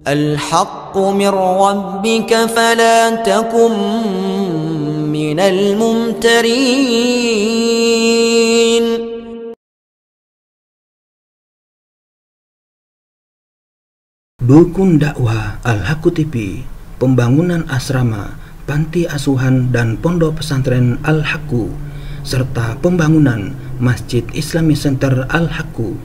الحق من ربك فلا تكن من الممترين. Dukun dakwah Al-Haqqu TV, pembangunan asrama, panti asuhan dan pondok pesantren Al-Haqqu, serta pembangunan Masjid Islami Center Al-Haqqu.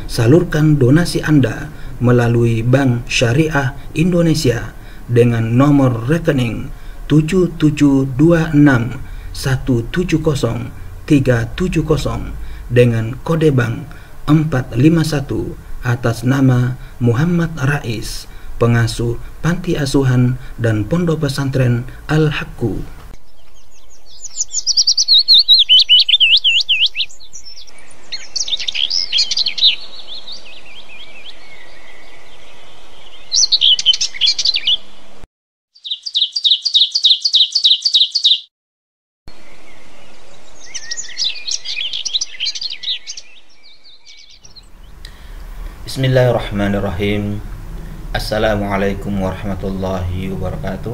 Salurkan donasi Anda melalui Bank Syariah Indonesia dengan nomor rekening 7726170370 dengan kode bank 451 atas nama Muhammad Rais, pengasuh panti asuhan dan pondok pesantren Al-Haqqu. Bismillahirrahmanirrahim. Assalamualaikum warahmatullahi wabarakatuh.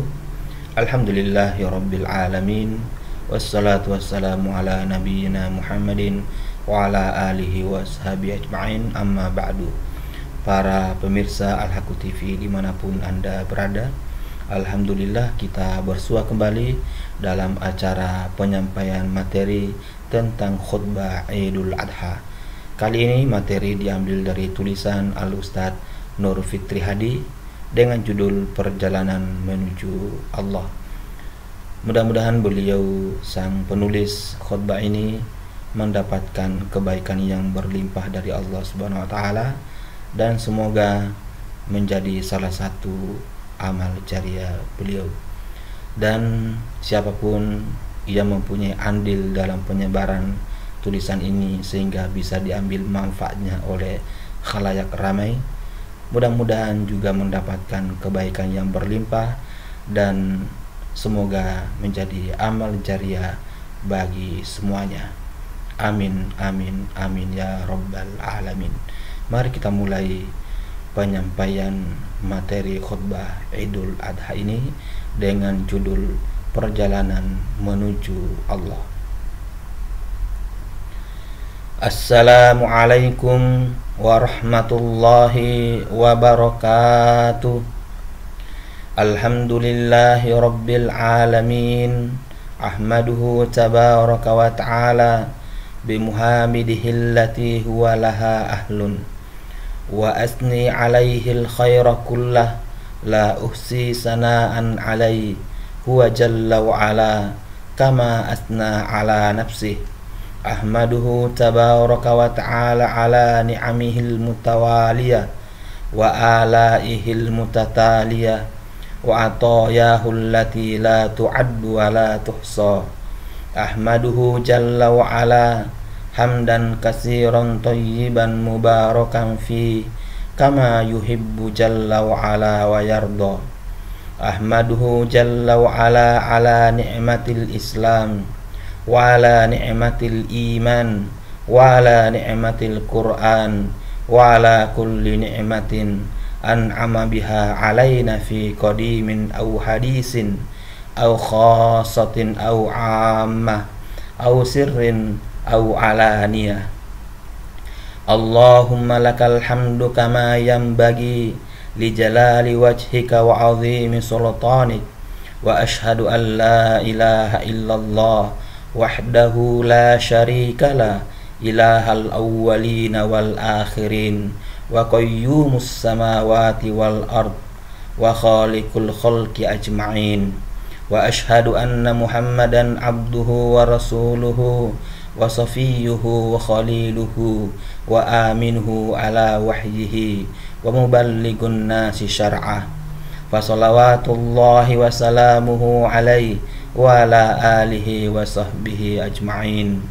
Alhamdulillahirabbil alamin. Wassalatu wassalamu ala nabiyyina Muhammadin wa ala alihi washabihi ajma'in. Amma ba'du. Para pemirsa Al-Haqqu TV dimanapun Anda berada, alhamdulillah kita bersua kembali dalam acara penyampaian materi tentang khutbah Idul Adha. Kali ini materi diambil dari tulisan Al-Ustadz Nur Fitri Hadi dengan judul Perjalanan Menuju Allah. Mudah-mudahan beliau sang penulis khutbah ini mendapatkan kebaikan yang berlimpah dari Allah Subhanahu wa taala dan semoga menjadi salah satu amal jariah beliau. Dan siapapun yang mempunyai andil dalam penyebaran tulisan ini sehingga bisa diambil manfaatnya oleh khalayak ramai, mudah-mudahan juga mendapatkan kebaikan yang berlimpah dan semoga menjadi amal jariah bagi semuanya. Amin amin amin ya rabbal alamin. Mari kita mulai penyampaian materi khutbah Idul Adha ini dengan judul Perjalanan Menuju Allah. Assalamualaikum warahmatullahi wabarakatuh. Alhamdulillahi rabbil alamin. Ahmaduhu tabaraka wa ta'ala bimuhamidihi allati huwa laha ahlun, wa asni alaihi alkhaira kullah la uhsi sana'an alaihi huwa jalla wa ala kama asna ala nafsih. Ahmaduhu tabaraka wa ta'ala ala ni'amihil mutawaliyah wa alaihil mutataliyah wa atayahu allati la tu'addu wa la tuhsa. Ahmaduhu jalla wa ala hamdan kasiran tayyiban mubarakan fi kama yuhibbu jalla wa ala wa yarda. Ahmaduhu jalla wa ala ni'matil islam wa ala ni'matil iman wa ala ni'matil Qur'an wa ala kulli ni'matin an'ama biha alaina fi qadimin aw hadisin aw khassatin aw ammah aw sirrin aw alaniyah. Allahumma lakal hamdu kama yanbaghi li jalali wajhika wa 'azimi sultanik, wa ashhadu an la ilaha illallah wahdahu la syarika la ilahal awwalina wal akhirin wa qayyumus samawati wal ard wa khaliqul khalqi ajma'in, wa ashhadu anna Muhammadan abduhu wa rasuluhu wa safiyyuhu wa khaliluhu wa aminuhu ala wahyihi wa muballighun nasi syar'ah. Fa salawatullahi wa salamuhu alaihi wa ala alihi wa sahbihi ajma'in.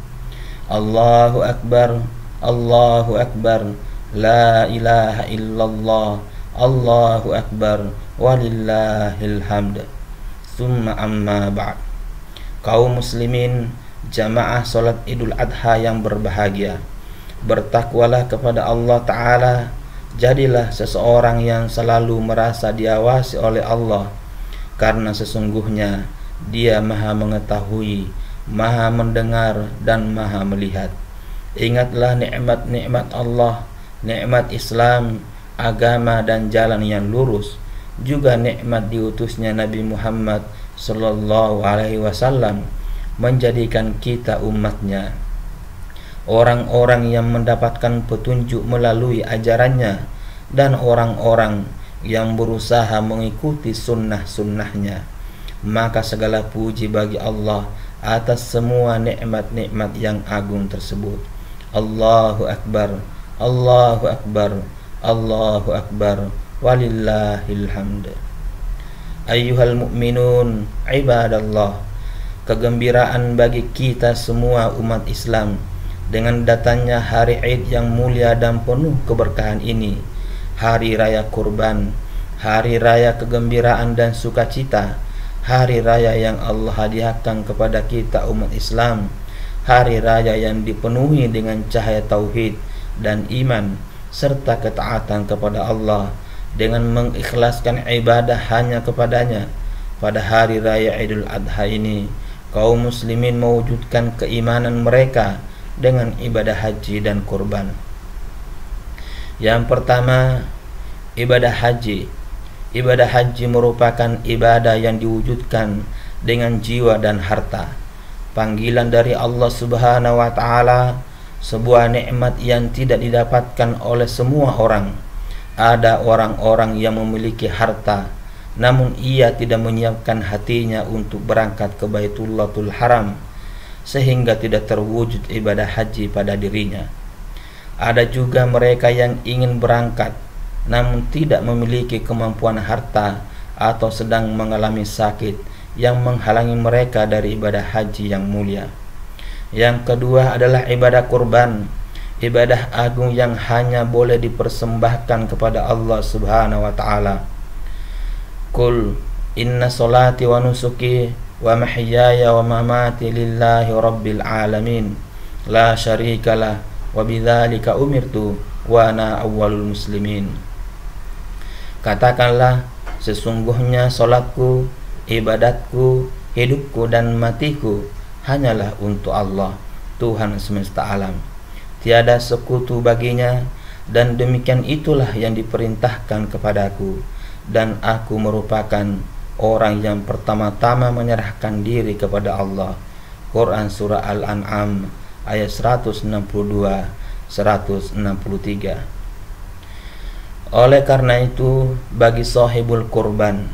Allahu akbar, Allahu akbar, la ilaha illallah, Allahu akbar, walillahil hamd. Summa amma ba'd. Kaum muslimin, jamaah salat Idul Adha yang berbahagia, bertakwalah kepada Allah Ta'ala Jadilah seseorang yang selalu merasa diawasi oleh Allah, karena sesungguhnya Dia Maha Mengetahui, Maha Mendengar, dan Maha Melihat. Ingatlah nikmat-nikmat Allah, nikmat Islam, agama dan jalan yang lurus, juga nikmat diutusnya Nabi Muhammad sallallahu alaihi wasallam menjadikan kita umatnya, orang-orang yang mendapatkan petunjuk melalui ajarannya, dan orang-orang yang berusaha mengikuti sunnah-sunnahnya. Maka segala puji bagi Allah atas semua nikmat-nikmat yang agung tersebut. Allahu Akbar, Allahu Akbar, Allahu Akbar, walillahil hamd. Ayyuhal mu'minun ibadallah, kegembiraan bagi kita semua umat Islam dengan datangnya hari Id yang mulia dan penuh keberkahan ini, hari raya kurban, hari raya kegembiraan dan sukacita, hari raya yang Allah hadiahkan kepada kita umat Islam, hari raya yang dipenuhi dengan cahaya tauhid dan iman serta ketaatan kepada Allah dengan mengikhlaskan ibadah hanya kepadanya. Pada hari raya Idul Adha ini, kaum muslimin mewujudkan keimanan mereka dengan ibadah haji dan kurban. Yang pertama, ibadah haji. Ibadah haji merupakan ibadah yang diwujudkan dengan jiwa dan harta. Panggilan dari Allah Subhanahu wa taala, sebuah nikmat yang tidak didapatkan oleh semua orang. Ada orang-orang yang memiliki harta, namun ia tidak menyiapkan hatinya untuk berangkat ke Baitullahul Haram, sehingga tidak terwujud ibadah haji pada dirinya. Ada juga mereka yang ingin berangkat namun tidak memiliki kemampuan harta atau sedang mengalami sakit yang menghalangi mereka dari ibadah haji yang mulia. Yang kedua adalah ibadah kurban, ibadah agung yang hanya boleh dipersembahkan kepada Allah Subhanahu wa taala. Qul inna salati wa nusuki wa mahyaya wa mamati lillahi rabbil alamin la syarikalah wa bidzalika umirtu wa ana awwalul muslimin. Katakanlah, sesungguhnya salatku, ibadatku, hidupku dan matiku hanyalah untuk Allah, Tuhan semesta alam. Tiada sekutu baginya, dan demikian itulah yang diperintahkan kepadaku, dan aku merupakan orang yang pertama-tama menyerahkan diri kepada Allah. Quran Surah Al-An'am ayat 162-163. Oleh karena itu, bagi sahibul kurban,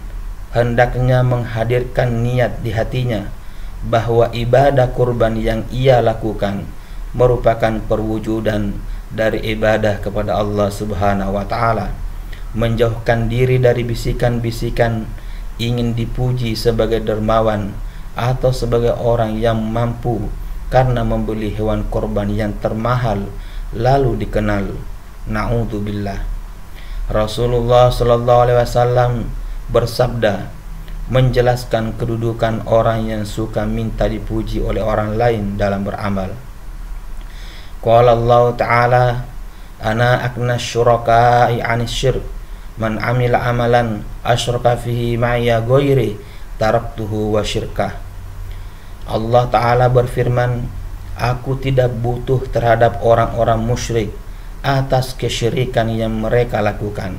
hendaknya menghadirkan niat di hatinya bahwa ibadah kurban yang ia lakukan merupakan perwujudan dari ibadah kepada Allah Subhanahu wa taala, menjauhkan diri dari bisikan-bisikan ingin dipuji sebagai dermawan atau sebagai orang yang mampu karena membeli hewan korban yang termahal lalu dikenal. Na'udzubillah. Rasulullah sallallahu alaihi wasallam bersabda menjelaskan kedudukan orang yang suka minta dipuji oleh orang lain dalam beramal. Qala Allah Ta'ala, ana akna syuraka'i 'anis syirk, man 'amila amalan asyraka fihi ma'ya ghairi taraktuhu wa syirkah. Allah Ta'ala berfirman, aku tidak butuh terhadap orang-orang musyrik atas kesyirikan yang mereka lakukan.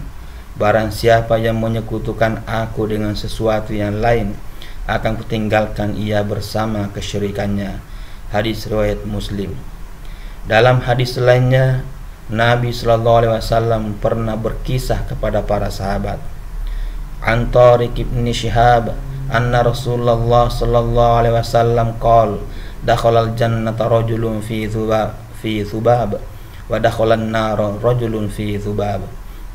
Barang siapa yang menyekutukan aku dengan sesuatu yang lain, akan kutinggalkan ia bersama kesyirikannya. Hadis riwayat Muslim. Dalam hadis lainnya, Nabi sallallahu alaihi wasallam pernah berkisah kepada para sahabat. An Tariq ibn Shihab anna Rasulullah sallallahu alaihi wasallam qala dakhala al-jannata rajulun fi thubab wa dakhala an-nara rajulun fi thubab.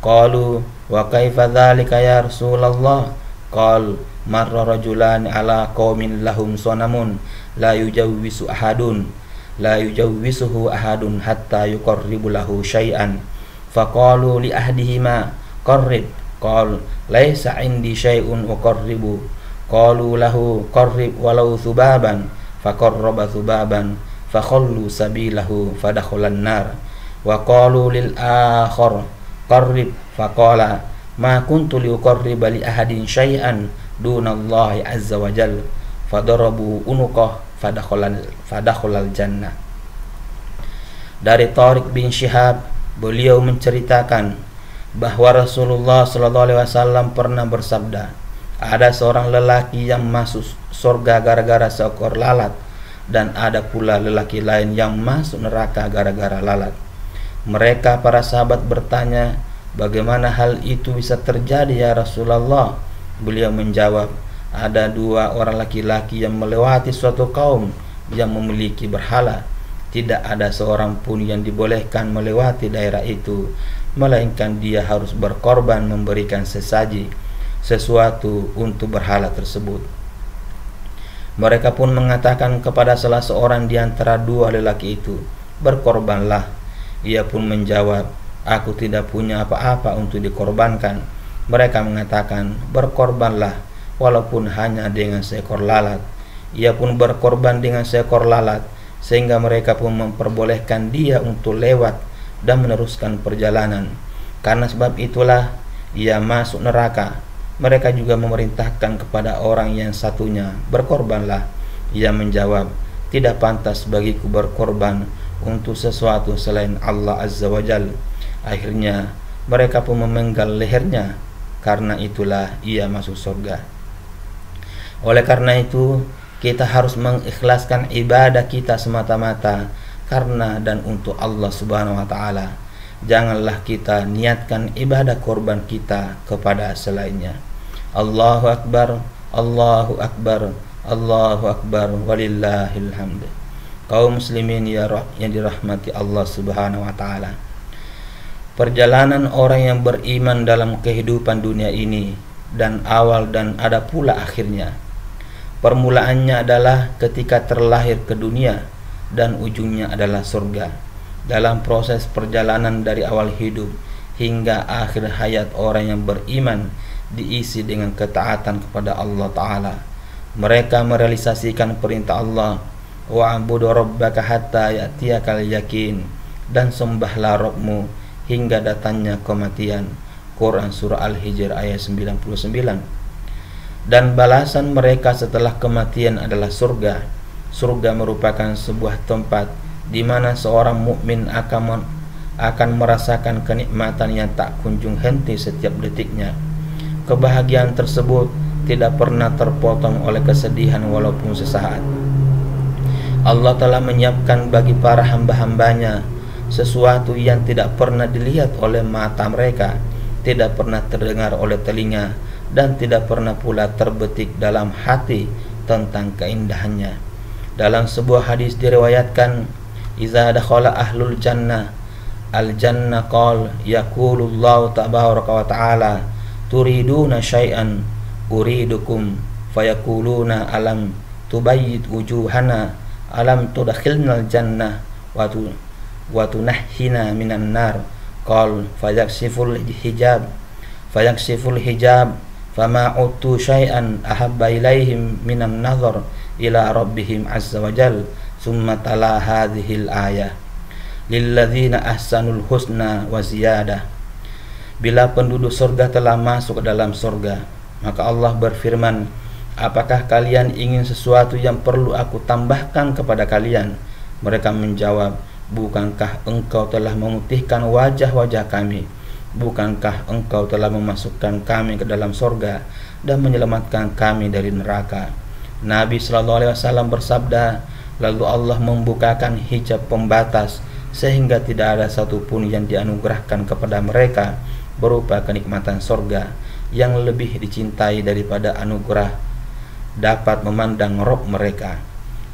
Qalu wa kaifa dzalika ya Rasulullah? Qal marra rajulan ala qaumin lahum sanamun la yujawwisu ahadun la yujawwisuhu ahadun hatta yuqarribu lahu syai'an. Faqalu li ahdihima qarrib. Qal laisa indi syai'un uqarribu. Qalu lahu qarrib walau thubaban. Faqarraba thubaban fakhallu sabilahu fadakhala an-nar. Wa qalu lil akhar qarrib, faqala ma kuntu liuqarriba li ahadin syai'an dunallahi azza wa jalla, fadarabu unuqah fadakhalal jannah. Dari Tariq bin Syihab, beliau menceritakan bahwa Rasulullah SAW pernah bersabda, ada seorang lelaki yang masuk surga gara-gara seekor lalat, dan ada pula lelaki lain yang masuk neraka gara-gara lalat. Mereka para sahabat bertanya, bagaimana hal itu bisa terjadi ya Rasulullah? Beliau menjawab, ada dua orang laki-laki yang melewati suatu kaum yang memiliki berhala. Tidak ada seorang pun yang dibolehkan melewati daerah itu, melainkan dia harus berkorban memberikan sesuatu untuk berhala tersebut. Mereka pun mengatakan kepada salah seorang di antara dua lelaki itu, berkorbanlah. Ia pun menjawab, aku tidak punya apa-apa untuk dikorbankan. Mereka mengatakan, berkorbanlah walaupun hanya dengan seekor lalat. Ia pun berkorban dengan seekor lalat, sehingga mereka pun memperbolehkan dia untuk lewat dan meneruskan perjalanan. Karena sebab itulah ia masuk neraka. Mereka juga memerintahkan kepada orang yang satunya, berkorbanlah. Ia menjawab, tidak pantas bagiku berkorban untuk sesuatu selain Allah Azza wa Jal. Akhirnya mereka pun memenggal lehernya. Karena itulah ia masuk surga. Oleh karena itu, kita harus mengikhlaskan ibadah kita semata-mata karena dan untuk Allah Subhanahu wa taala. Janganlah kita niatkan ibadah korban kita kepada selainnya. Allahu akbar, Allahu akbar, Allahu akbar, walillahil hamd. Kaum muslimin yang dirahmati Allah Subhanahu wa taala. Perjalanan orang yang beriman dalam kehidupan dunia ini dan awal dan ada pula akhirnya. Permulaannya adalah ketika terlahir ke dunia dan ujungnya adalah surga. Dalam proses perjalanan dari awal hidup hingga akhir hayat, orang yang beriman diisi dengan ketaatan kepada Allah Ta'ala. Mereka merealisasikan perintah Allah, wa'budu rabbaka hatta ya'tiyakal yakin, dan sembahlah Rabbmu hingga datangnya kematian. Quran Surah Al-Hijr ayat 99. Dan balasan mereka setelah kematian adalah surga. Surga merupakan sebuah tempat di mana seorang mukmin akan merasakan kenikmatan yang tak kunjung henti setiap detiknya. Kebahagiaan tersebut tidak pernah terpotong oleh kesedihan walaupun sesaat. Allah telah menyiapkan bagi para hamba-hambanya sesuatu yang tidak pernah dilihat oleh mata mereka, tidak pernah terdengar oleh telinga, dan tidak pernah pula terbetik dalam hati tentang keindahannya. Dalam sebuah hadis diriwayatkan, "Iza dakhala ahlul jannah al-jannah qala yaqulullahu tabaraka wa ta'ala turiduna syai'an uridukum fayaquluna alam tubayyid wujuhana alam tudkhilnal jannah wa tunahhina minan nar qala fayaksiful hijab fama utu syai'an ahabba ilaihim minan nazar ila rabbihim azza wa jal summa tala hadhil ayah lilladzina ahsanul husna wa ziyadah." Bila penduduk surga telah masuk ke dalam surga, maka Allah berfirman, apakah kalian ingin sesuatu yang perlu aku tambahkan kepada kalian? Mereka menjawab, bukankah engkau telah memutihkan wajah-wajah kami? Bukankah engkau telah memasukkan kami ke dalam surga dan menyelamatkan kami dari neraka? Nabi SAW bersabda, lalu Allah membukakan hijab pembatas sehingga tidak ada satupun yang dianugerahkan kepada mereka berupa kenikmatan surga yang lebih dicintai daripada anugerah dapat memandang Rabb mereka.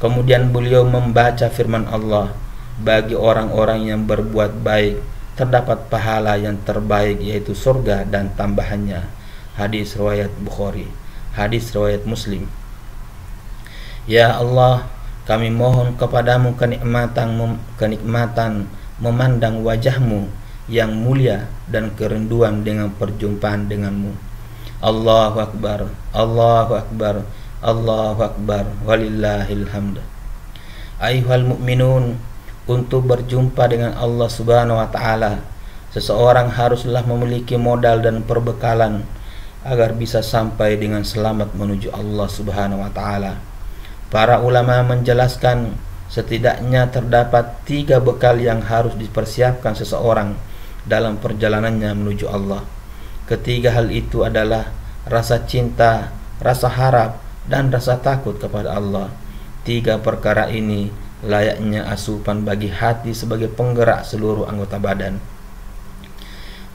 Kemudian beliau membaca firman Allah, bagi orang-orang yang berbuat baik terdapat pahala yang terbaik, yaitu surga dan tambahannya. Hadis riwayat Bukhari, hadis riwayat Muslim. Ya Allah, kami mohon kepadamu kenikmatan memandang wajahmu yang mulia dan kerinduan dengan perjumpaan denganmu. Allahu Akbar, Allahu Akbar, Allahu Akbar, walillahil hamd. Ayyuhal mu'minun, untuk berjumpa dengan Allah Subhanahu wa ta'ala seseorang haruslah memiliki modal dan perbekalan agar bisa sampai dengan selamat menuju Allah Subhanahu wa taala. Para ulama menjelaskan setidaknya terdapat 3 bekal yang harus dipersiapkan seseorang dalam perjalanannya menuju Allah. Ketiga hal itu adalah rasa cinta, rasa harap, dan rasa takut kepada Allah. 3 perkara ini layaknya asupan bagi hati sebagai penggerak seluruh anggota badan.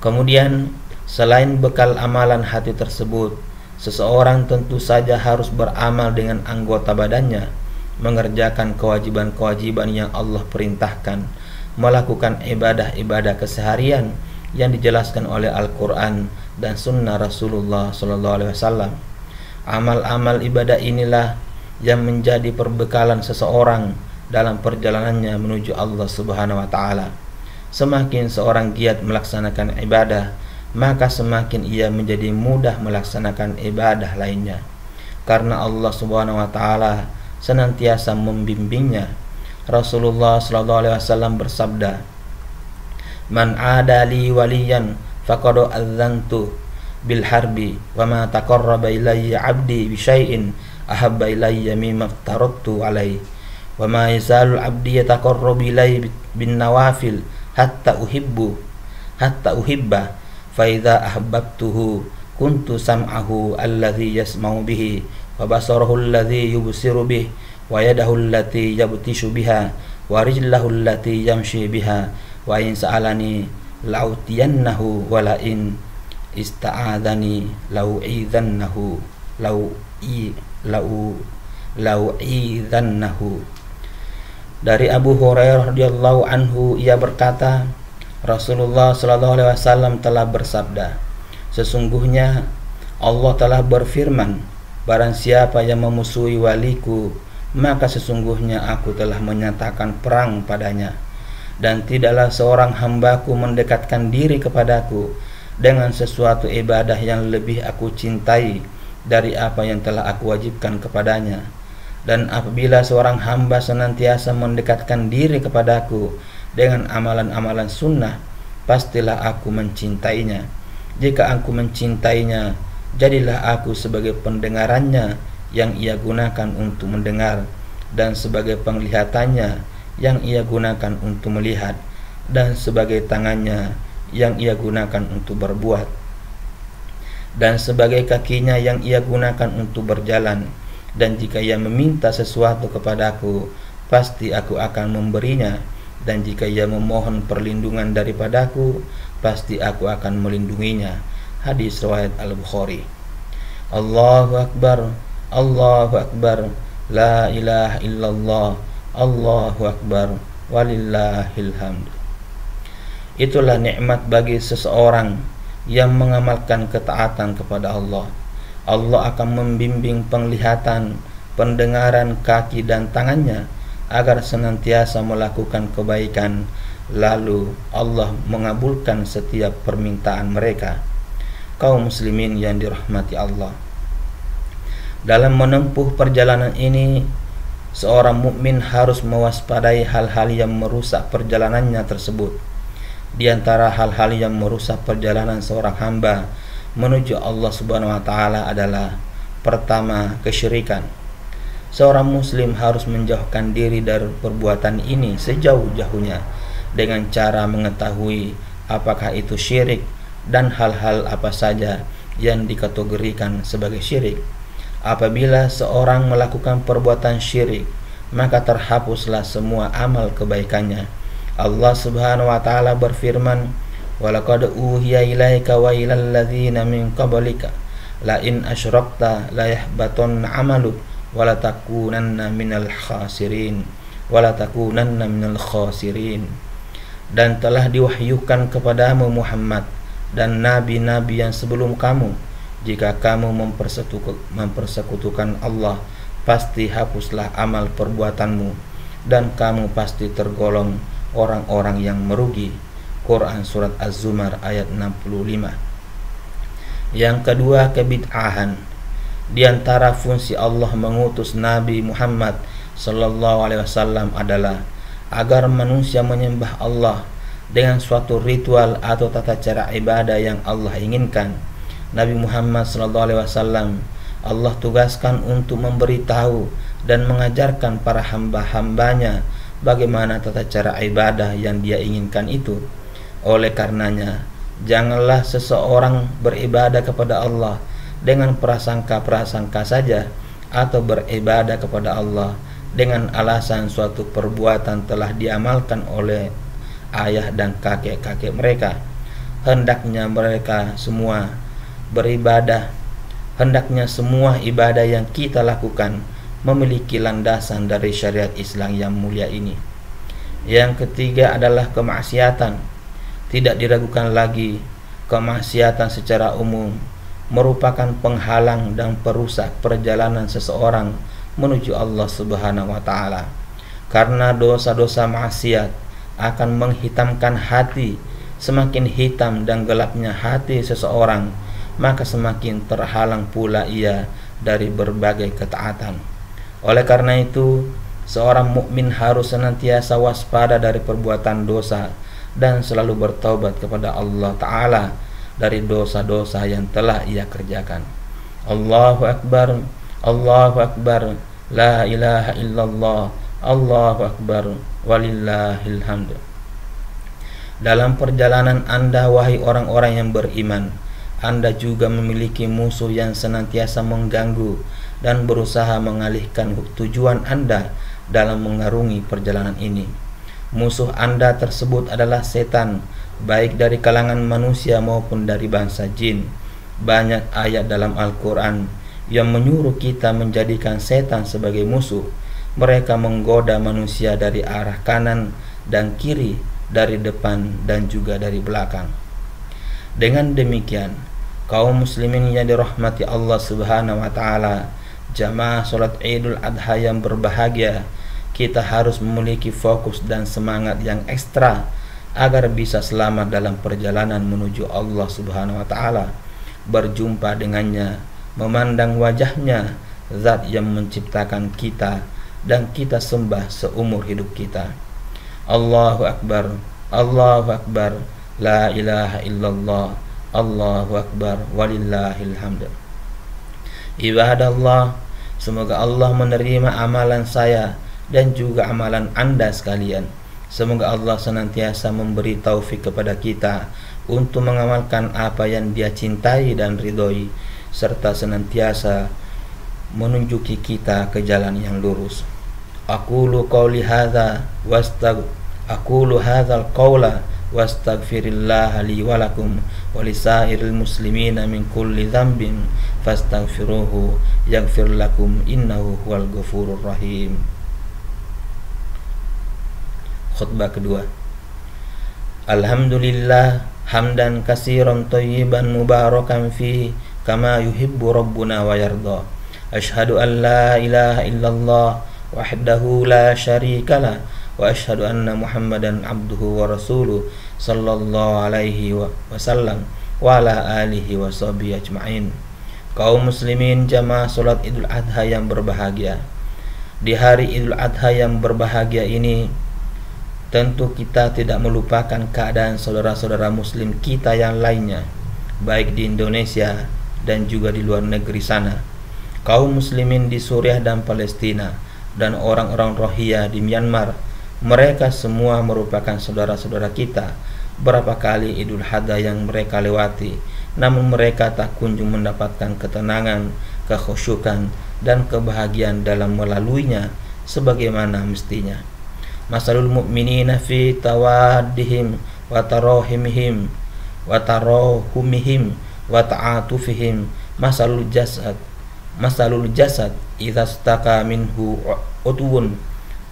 Kemudian, selain bekal amalan hati tersebut, seseorang tentu saja harus beramal dengan anggota badannya, mengerjakan kewajiban-kewajiban yang Allah perintahkan, melakukan ibadah-ibadah keseharian yang dijelaskan oleh Al-Quran dan Sunnah Rasulullah SAW. Amal-amal ibadah inilah yang menjadi perbekalan seseorang dalam perjalanannya menuju Allah Subhanahu wa taala. Semakin seorang giat melaksanakan ibadah, maka semakin ia menjadi mudah melaksanakan ibadah lainnya, karena Allah Subhanahu wa taala senantiasa membimbingnya. Rasulullah SAW bersabda, "Man adali waliyan faqad adzantu bil harbi wa ma taqarraba ilayya 'abdi bi syai'in ahabba ilayya mimma aftaradtu alaihi wa ma yazalul 'abdi yataqarrabu ilayya bin nawafil hatta uhibba fa idza ahbabtuhu kuntu sam'ahu alladhi yasma'u bihi wa basarahu alladhi yubsiru bihi wa yadahu allati yabtishu biha wa rijlahu allati yamshi biha wa in sa'alani la'utiyannahu wa la in ista'adani lau'idhannahu." Dari Abu Hurairah radhiyallahu anhu, ia berkata, Rasulullah SAW telah bersabda, "Sesungguhnya Allah telah berfirman, barang siapa yang memusuhi waliku, maka sesungguhnya aku telah menyatakan perang padanya. Dan tidaklah seorang hambaku mendekatkan diri kepadaku dengan sesuatu ibadah yang lebih aku cintai dari apa yang telah aku wajibkan kepadanya. Dan apabila seorang hamba senantiasa mendekatkan diri kepadaku dengan amalan-amalan sunnah, pastilah aku mencintainya. Jika aku mencintainya, jadilah aku sebagai pendengarannya yang ia gunakan untuk mendengar, dan sebagai penglihatannya yang ia gunakan untuk melihat, dan sebagai tangannya yang ia gunakan untuk berbuat, dan sebagai kakinya yang ia gunakan untuk berjalan. Dan jika ia meminta sesuatu kepadaku, pasti aku akan memberinya. Dan jika ia memohon perlindungan daripadaku, pasti aku akan melindunginya." Hadis riwayat Al-Bukhari. Allahu Akbar, Allahu Akbar, la ilaha illallah, Allahu Akbar, walillahil hamd. Itulah nikmat bagi seseorang yang mengamalkan ketaatan kepada Allah. Allah akan membimbing penglihatan, pendengaran, kaki dan tangannya agar senantiasa melakukan kebaikan. Lalu Allah mengabulkan setiap permintaan mereka. Kaum muslimin yang dirahmati Allah, dalam menempuh perjalanan ini, seorang mukmin harus mewaspadai hal-hal yang merusak perjalanannya tersebut. Di antara hal-hal yang merusak perjalanan seorang hamba menuju Allah Subhanahu wa taala adalah: pertama, kesyirikan. Seorang muslim harus menjauhkan diri dari perbuatan ini sejauh-jauhnya dengan cara mengetahui apakah itu syirik dan hal-hal apa saja yang dikategorikan sebagai syirik. Apabila seorang melakukan perbuatan syirik, maka terhapuslah semua amal kebaikannya. Allah Subhanahu wa taala berfirman, "Walaqad uhiya ilaika wa ilal ladzina min qablika la in asyrakta la yahbatanna 'amaluk wa la takunanna minal khasirin wa la takunanna minal khasirin." Dan telah diwahyukan kepadamu Muhammad dan nabi-nabi yang sebelum kamu, jika kamu mempersekutukan Allah, pasti hapuslah amal perbuatanmu dan kamu pasti tergolong orang-orang yang merugi. Quran Surat Az-Zumar ayat 65. Yang kedua, kebid'ahan. Di antara fungsi Allah mengutus Nabi Muhammad sallallahu alaihi wasallam adalah agar manusia menyembah Allah dengan suatu ritual atau tata cara ibadah yang Allah inginkan. Nabi Muhammad SAW Allah tugaskan untuk memberitahu dan mengajarkan para hamba-hambanya bagaimana tata cara ibadah yang dia inginkan itu. Oleh karenanya, janganlah seseorang beribadah kepada Allah dengan prasangka-prasangka saja, atau beribadah kepada Allah dengan alasan suatu perbuatan telah diamalkan oleh ayah dan kakek-kakek mereka. Hendaknya semua ibadah yang kita lakukan memiliki landasan dari syariat Islam yang mulia ini. Yang ketiga adalah kemaksiatan. Tidak diragukan lagi, kemaksiatan secara umum merupakan penghalang dan perusak perjalanan seseorang menuju Allah Subhanahu wa taala. Karena dosa-dosa maksiat akan menghitamkan hati. Semakin hitam dan gelapnya hati seseorang, maka semakin terhalang pula ia dari berbagai ketaatan. Oleh karena itu, seorang mukmin harus senantiasa waspada dari perbuatan dosa dan selalu bertaubat kepada Allah Ta'ala dari dosa-dosa yang telah ia kerjakan. Allahu Akbar, Allahu Akbar, la ilaha illallah, Allahu Akbar, walillahil hamd. Dalam perjalanan Anda, wahai orang-orang yang beriman, Anda juga memiliki musuh yang senantiasa mengganggu dan berusaha mengalihkan tujuan Anda dalam mengarungi perjalanan ini. Musuh Anda tersebut adalah setan, baik dari kalangan manusia maupun dari bangsa jin. Banyak ayat dalam Al-Quran yang menyuruh kita menjadikan setan sebagai musuh. Mereka menggoda manusia dari arah kanan dan kiri, dari depan dan juga dari belakang. Dengan demikian, kaum muslimin yang dirahmati Allah Subhanahu wa taala, jamaah salat Idul Adha yang berbahagia, kita harus memiliki fokus dan semangat yang ekstra agar bisa selamat dalam perjalanan menuju Allah Subhanahu wa taala, berjumpa dengannya, memandang wajahnya, zat yang menciptakan kita dan kita sembah seumur hidup kita. Allahu Akbar, Allahu Akbar, la ilaha illallah, Allahu Akbar, walillahil hamd. Ibadallah, semoga Allah menerima amalan saya dan juga amalan Anda sekalian. Semoga Allah senantiasa memberi taufik kepada kita untuk mengamalkan apa yang Dia cintai dan ridhoi, serta senantiasa menunjuki kita ke jalan yang lurus. Aqulu qawli hadza aqulu hadzal qawla wastaghfirullah li wa lakum wa lisairil muslimina min kulli dhanbin fastaghfiruhu yaghfir lakum innahu huwal ghafurur rahim. Khutbah kedua. Alhamdulillah hamdan katsiran thayyiban mubarakan fihi kama yuhibbu rabbuna wa yarda. Asyhadu an la ilaha illallah wahdahu la syarika lah wa asyhadu anna Muhammadan abduhu wa rasuluh sallallahu alaihi wasallam wa ala alihi wa sahbihi ajma'in. Kaum muslimin jamaah salat Idul Adha yang berbahagia, di hari Idul Adha yang berbahagia ini tentu kita tidak melupakan keadaan saudara-saudara muslim kita yang lainnya, baik di Indonesia dan juga di luar negeri sana. Kaum muslimin di Suriah dan Palestina dan orang-orang Rohingya di Myanmar, mereka semua merupakan saudara-saudara kita. Berapa kali Idul Adha yang mereka lewati, namun mereka tak kunjung mendapatkan ketenangan, kekhusyukan dan kebahagiaan dalam melaluinya sebagaimana mestinya. Masalul mu'minina fi tawaddihim wa tarahimihim wa tarahumihim wa ta'atufihim masalul jasad idza staka minhu utwun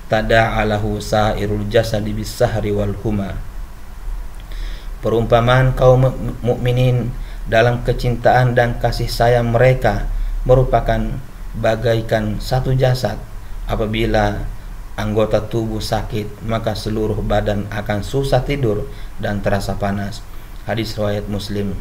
tada'alahu sa'irul jasadi bis-sahri wal huma. Perumpamaan kaum mukminin dalam kecintaan dan kasih sayang mereka merupakan bagaikan satu jasad. Apabila anggota tubuh sakit, maka seluruh badan akan susah tidur dan terasa panas. Hadis riwayat Muslim.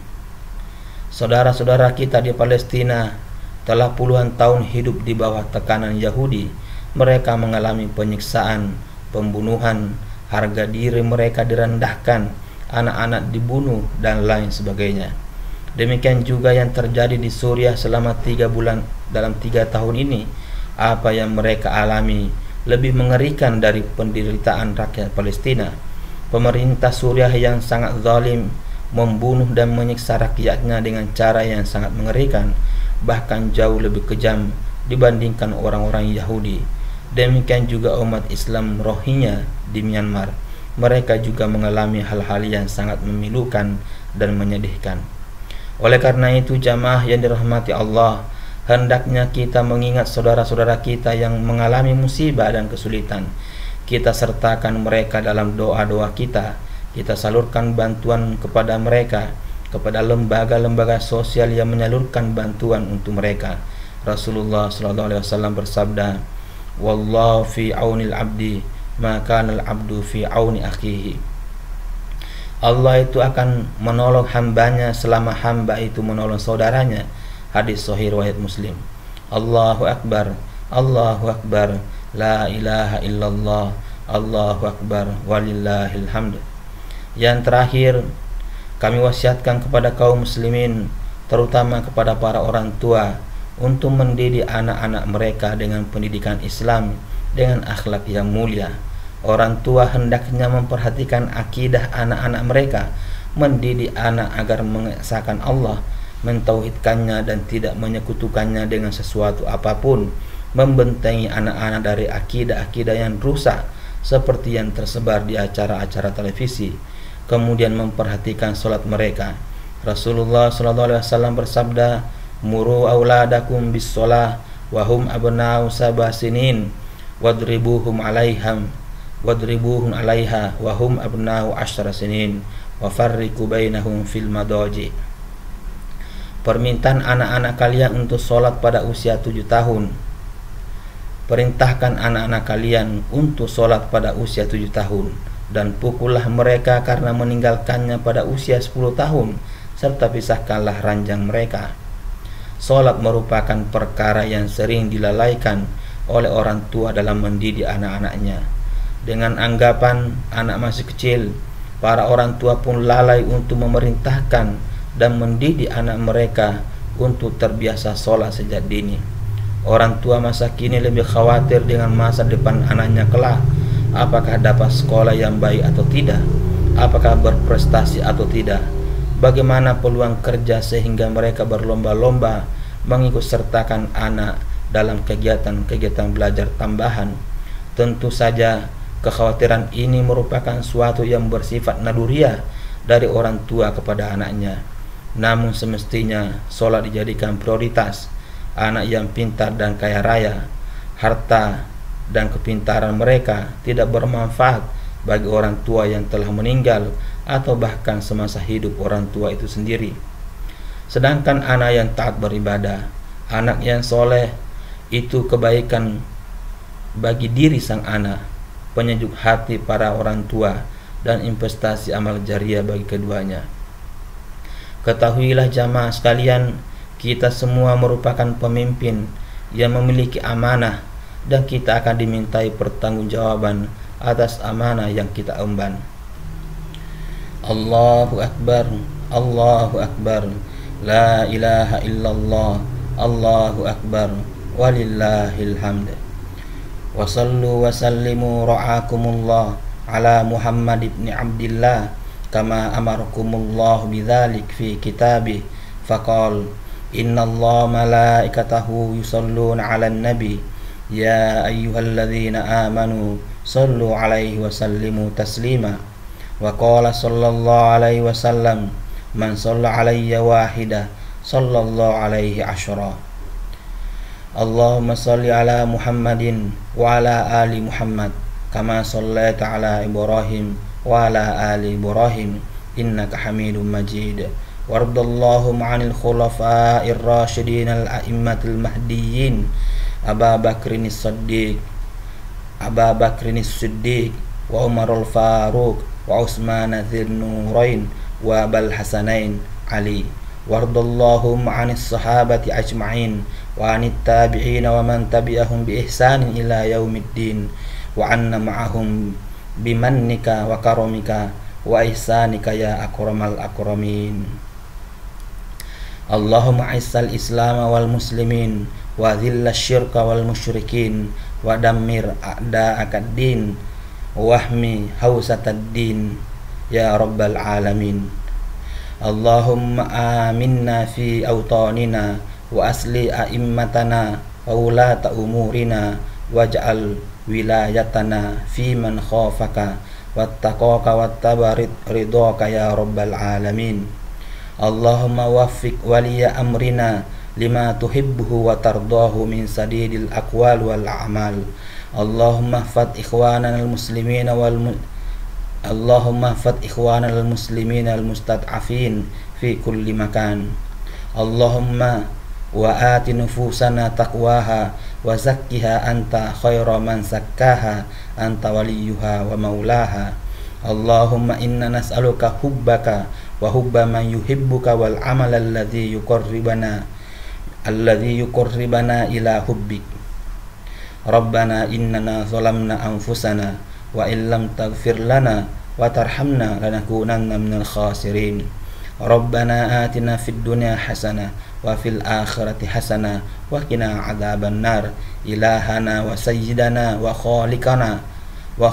Saudara-saudara kita di Palestina telah puluhan tahun hidup di bawah tekanan Yahudi. Mereka mengalami penyiksaan, pembunuhan, harga diri mereka direndahkan, anak-anak dibunuh, dan lain sebagainya. Demikian juga yang terjadi di Suriah selama 3 bulan dalam 3 tahun ini. Apa yang mereka alami lebih mengerikan dari penderitaan rakyat Palestina. Pemerintah Suriah yang sangat zalim membunuh dan menyiksa rakyatnya dengan cara yang sangat mengerikan, bahkan jauh lebih kejam dibandingkan orang-orang Yahudi. Demikian juga umat Islam Rohingya di Myanmar. Mereka juga mengalami hal-hal yang sangat memilukan dan menyedihkan. Oleh karena itu, jamaah yang dirahmati Allah, hendaknya kita mengingat saudara-saudara kita yang mengalami musibah dan kesulitan. Kita sertakan mereka dalam doa-doa kita. Kita salurkan bantuan kepada mereka, kepada lembaga-lembaga sosial yang menyalurkan bantuan untuk mereka. Rasulullah SAW bersabda, "Wallahu fi aunil abdi, maka al-abdu fi auni akhihi." Allah itu akan menolong hambanya selama hamba itu menolong saudaranya. Hadis sahih riwayat Muslim. Allahu Akbar, Allahu Akbar, la ilaha illallah, Allahu Akbar, walillahil hamd. Yang terakhir, kami wasiatkan kepada kaum muslimin, terutama kepada para orang tua, untuk mendidik anak-anak mereka dengan pendidikan Islam, dengan akhlak yang mulia. Orang tua hendaknya memperhatikan akidah anak-anak mereka, mendidik anak agar mengesahkan Allah, mentauhidkannya dan tidak menyekutukannya dengan sesuatu apapun, membentengi anak-anak dari akidah-akidah yang rusak seperti yang tersebar di acara-acara televisi, kemudian memperhatikan sholat mereka. Rasulullah SAW bersabda, "Muru auladakum bis sholah wahum abna'u sab'a sinin wadribuhum alaiha wahum abna'u 10 sinin wa farriqu bainahum fil madaji." Permintaan anak-anak kalian untuk sholat pada usia 7 tahun. Perintahkan anak-anak kalian untuk sholat pada usia 7 tahun, dan pukullah mereka karena meninggalkannya pada usia 10 tahun, serta pisahkanlah ranjang mereka. Sholat merupakan perkara yang sering dilalaikan oleh orang tua dalam mendidik anak-anaknya. Dengan anggapan anak masih kecil, para orang tua pun lalai untuk memerintahkan dan mendidik anak mereka untuk terbiasa sholat sejak dini. Orang tua masa kini lebih khawatir dengan masa depan anaknya kelak. Apakah dapat sekolah yang baik atau tidak? Apakah berprestasi atau tidak? Bagaimana peluang kerja, sehingga mereka berlomba-lomba mengikut sertakan anak dalam kegiatan-kegiatan belajar tambahan. Tentu saja kekhawatiran ini merupakan suatu yang bersifat naluriah dari orang tua kepada anaknya. Namun semestinya sholat dijadikan prioritas. Anak yang pintar dan kaya raya, harta dan kepintaran mereka tidak bermanfaat bagi orang tua yang telah meninggal atau bahkan semasa hidup orang tua itu sendiri. Sedangkan anak yang taat beribadah, anak yang soleh, itu kebaikan bagi diri sang anak, penyejuk hati para orang tua, dan investasi amal jariah bagi keduanya. Ketahuilah jamaah sekalian, kita semua merupakan pemimpin yang memiliki amanah, dan kita akan dimintai pertanggungjawaban atas amanah yang kita emban. Allahu Akbar, Allahu Akbar, la ilaha illallah, Allahu Akbar, walillahil hamd. Wa sallu wa sallimu ra'akumullah ala Muhammad ibn Abdillah kama amarakumullah bidzalik fi kitabih. Faqal, inna Allah malaikatahu yusalluna 'alan nabi ya ayyuhalladzina amanu sallu 'alaihi wa sallimu taslima. Wa qala sallallahu 'alaihi wasallam, man shalla 'alayya wahida sallallahu 'alaihi 'ashra. Allahumma salli 'ala Muhammadin wa 'ala ali Muhammad kama shallaita 'ala Ibrahim wa 'ala ali Ibrahim innaka Hamidum Majid. Wardallahu ma'anil khulafa'ir rasyidin al-a'immatil mahdiyyin Aba Bakrin as-Siddiq wa Umarul Faruq wa Utsman dzin nurain wa Abul Hasanain Ali. Wardallahu ma'anis sahabati ajma'in wa anit tabi'in wa man tabi'ahum bi ihsanin ila yaumiddin wa anna ma'ahum bimannika wa karamika wa ihsanika ya akramal akramin. Allahumma a'izzal Islam wal muslimin wa dhillash syirka wal musyrikin wa dammir a'da'akad din wahmi hausatad din ya rabbal alamin. Allahumma aminna fi awtanina wa asli a'immatana wa ulata umurina waj'al wilayatana fi man khafaka wattaqaka wattabarid ridhaka ya rabbal alamin. Allahumma waffiq waliya amrina lima tuhibbuhu wa tardahu min sadidil aqwal wal a'mal. Allahumma fat ikhwanana al muslimina Allahumma fat ikhwanana al muslimina al mustad'afin fi kulli makan. Allahumma wa ati nufusana taqwaha wa zakkiha anta khairu man zakkaha anta waliyuha wa maulaha. Allahumma inna nas'aluka hubbaka wa hubba man yuhibbuka wal amal alladhi yuqarribana ila hubbik. Rabbana innana zalamna anfusana wa illam taghfir lana wa tarhamna lanakunanna minal khasirin. Rabbana atina fid dunya hasanah wa fil akhirati hasanah wa qina adzaban nar. Ilahana wa sayyidana wa khaliqana wa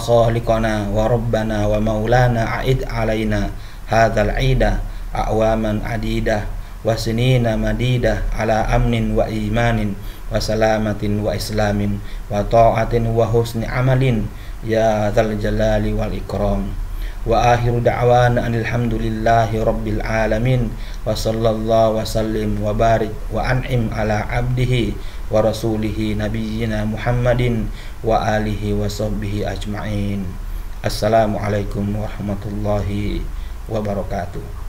rabbana wa maulana a'id alaina hadzal 'ida a'waman adidah wa sinina madidah ala amnin wa imanin wa salamatin wa islamin wa ta'atin wa husni amalin ya dzal jalali wal ikram. Wa akhiru da'wana alhamdulillahi rabbil alamin wa sallallahu wa sallim wa barik wa an'im ala abdihi wa rasulihi nabiyyina Muhammadin wa alihi wa sahbihi ajma'in. Assalamualaikum warahmatullahi wabarakatuh.